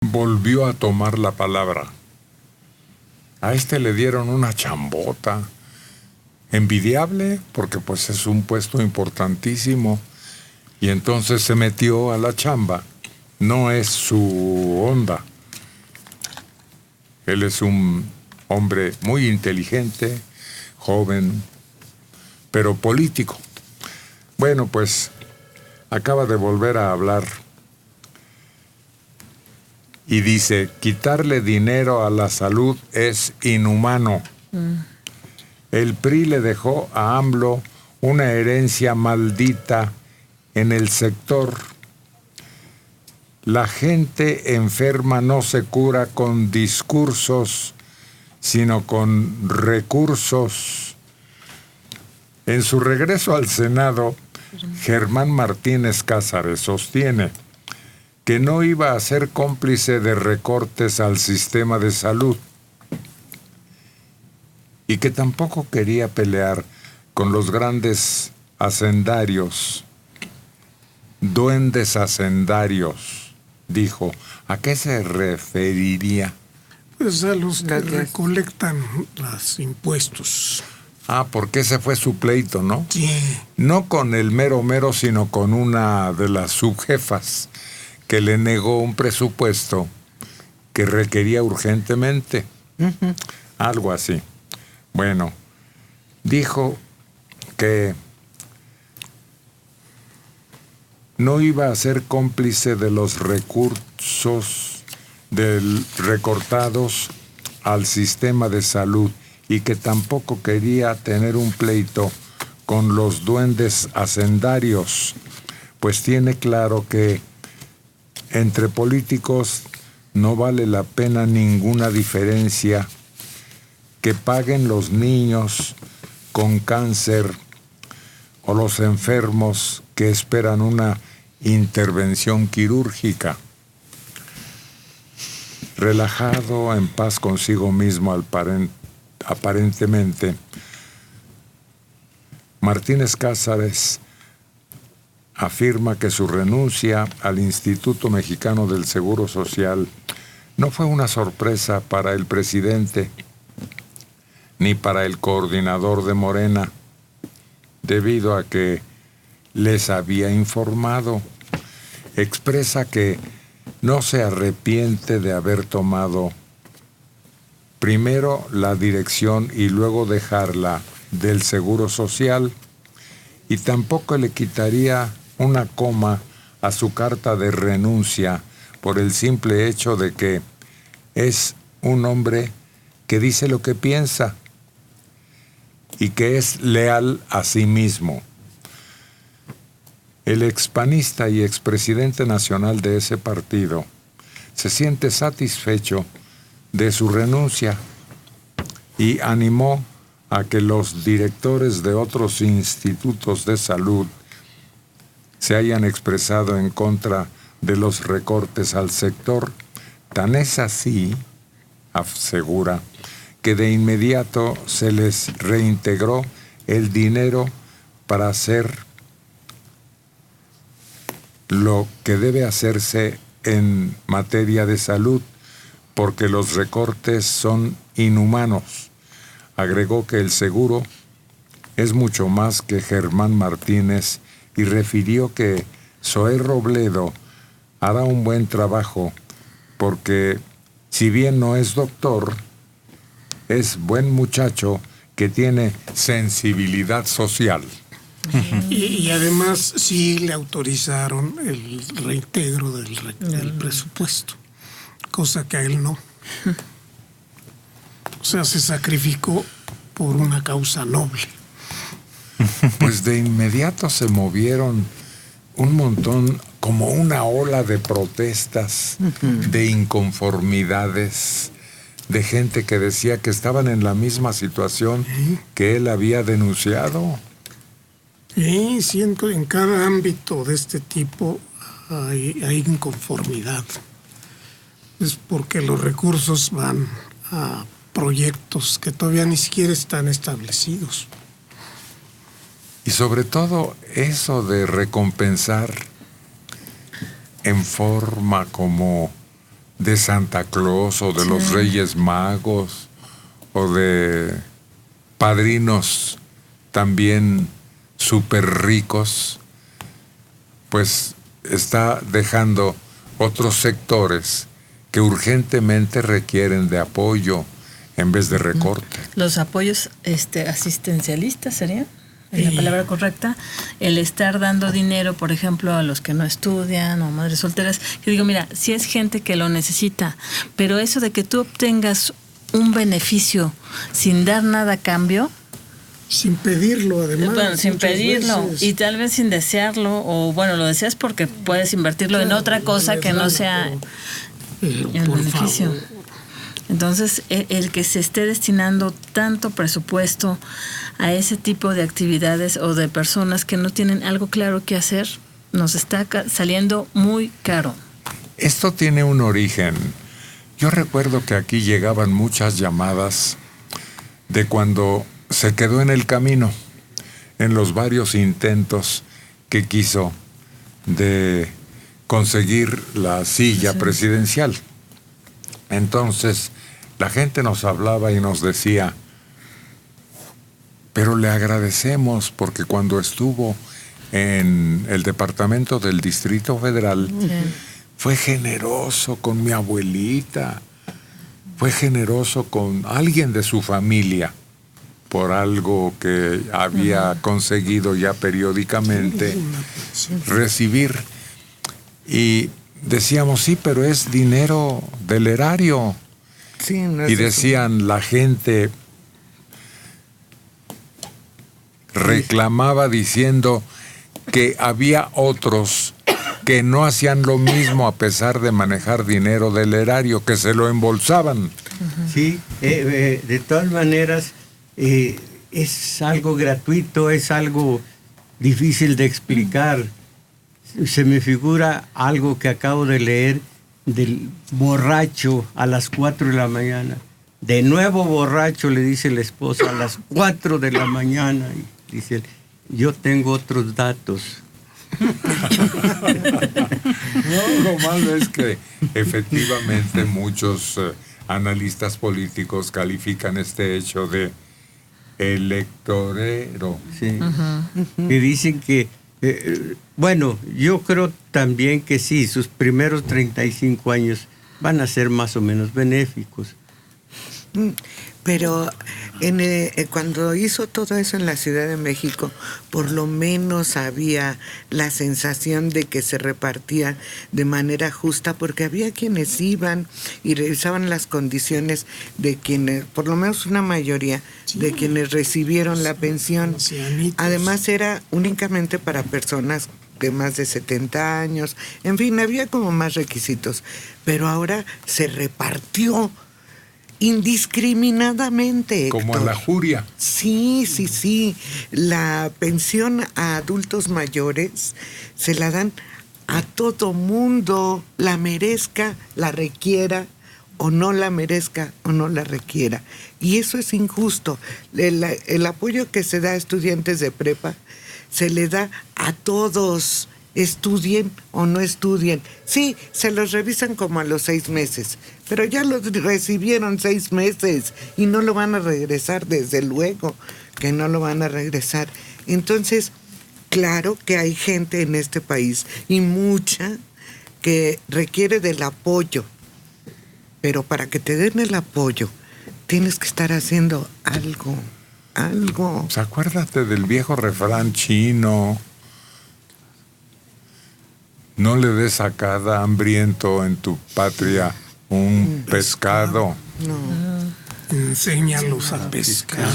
volvió a tomar la palabra. A este le dieron una chambota envidiable, porque pues es un puesto importantísimo, y entonces se metió a la chamba. No es su onda. Él es un hombre muy inteligente, joven, pero político. Bueno, pues acaba de volver a hablar y dice: quitarle dinero a la salud es inhumano. El PRI le dejó a AMLO una herencia maldita en el sector. La gente enferma no se cura con discursos, sino con recursos. En su regreso al Senado, Germán Martínez Cázares sostiene que no iba a ser cómplice de recortes al sistema de salud y que tampoco quería pelear con los grandes hacendarios, duendes hacendarios, dijo. ¿A qué se referiría? Pues a los que recolectan los impuestos. Ah, porque ese fue su pleito, ¿no? Sí. No con el mero mero, sino con una de las subjefas que le negó un presupuesto que requería urgentemente. Algo así. Bueno, dijo que no iba a ser cómplice de los recursos recortados al sistema de salud y que tampoco quería tener un pleito con los duendes hacendarios, pues tiene claro que entre políticos no vale la pena ninguna diferencia. Que paguen los niños con cáncer o los enfermos que esperan una intervención quirúrgica. Relajado, en paz consigo mismo aparentemente, Martínez Cázares afirma que su renuncia al Instituto Mexicano del Seguro Social no fue una sorpresa para el presidente ni para el coordinador de Morena, debido a que les había informado. Expresa que no se arrepiente de haber tomado primero la dirección y luego dejarla del Seguro Social, y tampoco le quitaría una coma a su carta de renuncia por el simple hecho de que es un hombre que dice lo que piensa y que es leal a sí mismo. El expanista y expresidente nacional de ese partido se siente satisfecho de su renuncia y animó a que los directores de otros institutos de salud se hayan expresado en contra de los recortes al sector. Tan es así, asegura, que de inmediato se les reintegró el dinero para hacer lo que debe hacerse en materia de salud, porque los recortes son inhumanos. Agregó que el seguro es mucho más que Germán Martínez y refirió que Zoé Robledo hará un buen trabajo porque, si bien no es doctor, es buen muchacho que tiene sensibilidad social. Y además sí le autorizaron el reintegro del presupuesto, cosa que a él no. O sea, se sacrificó por una causa noble. Pues de inmediato se movieron un montón, como una ola de protestas, de inconformidades, de gente que decía que estaban en la misma situación que él había denunciado. Sí, en cada ámbito de este tipo hay inconformidad. Es porque los recursos van a proyectos que todavía ni siquiera están establecidos. Y sobre todo eso de recompensar en forma como de Santa Claus o de los Reyes Magos o de padrinos también súper ricos, pues está dejando otros sectores que urgentemente requieren de apoyo en vez de recorte. Los apoyos asistencialistas serían la palabra correcta, el estar dando dinero, por ejemplo, a los que no estudian o madres solteras. Yo digo, mira, si es gente que lo necesita, pero eso de que tú obtengas un beneficio sin dar nada a cambio, sin pedirlo, además. Bueno, sin pedirlo veces. Y tal vez sin desearlo, o bueno, lo deseas porque puedes invertirlo en otra cosa que no sea el beneficio. Favor. Entonces, el que se esté destinando tanto presupuesto a ese tipo de actividades o de personas que no tienen algo claro que hacer, nos está saliendo muy caro. Esto tiene un origen. Yo recuerdo que aquí llegaban muchas llamadas de cuando se quedó en el camino, en los varios intentos que quiso de conseguir la silla presidencial. Entonces, la gente nos hablaba y nos decía, pero le agradecemos porque cuando estuvo en el departamento del Distrito Federal, fue generoso con mi abuelita, fue generoso con alguien de su familia por algo que había conseguido ya periódicamente recibir. Y decíamos, sí, pero es dinero del erario. Sí, no y decían, la gente reclamaba diciendo que había otros que no hacían lo mismo a pesar de manejar dinero del erario, que se lo embolsaban. Sí, de todas maneras, es algo gratuito, es algo difícil de explicar. Se me figura algo que acabo de leer del borracho a las 4 de la mañana. De nuevo borracho, le dice la esposa, a las 4 de la mañana. Y dice, yo tengo otros datos. No, lo malo es que efectivamente muchos analistas políticos califican este hecho de electorero. Sí. Y dicen que, bueno, yo creo también que sí, sus primeros 35 años van a ser más o menos benéficos. Pero cuando hizo todo eso en la Ciudad de México, por lo menos había la sensación de que se repartía de manera justa, porque había quienes iban y revisaban las condiciones de quienes, por lo menos una mayoría de quienes recibieron la pensión. Además era únicamente para personas de más de 70 años, en fin, había como más requisitos, pero ahora se repartió indiscriminadamente, Héctor. Como en la Juria. Sí. La pensión a adultos mayores se la dan a todo mundo, la merezca, la requiera o no la merezca o no la requiera. Y eso es injusto. El apoyo que se da a estudiantes de prepa se le da a todos, estudien o no estudien. Sí, se los revisan como a los 6 meses, pero ya los recibieron 6 meses y no lo van a regresar, desde luego que no lo van a regresar. Entonces, claro que hay gente en este país, y mucha, que requiere del apoyo, pero para que te den el apoyo, tienes que estar haciendo algo. Pues acuérdate del viejo refrán chino: no le des a cada hambriento en tu patria un pescado. No. Enséñalos a pescar.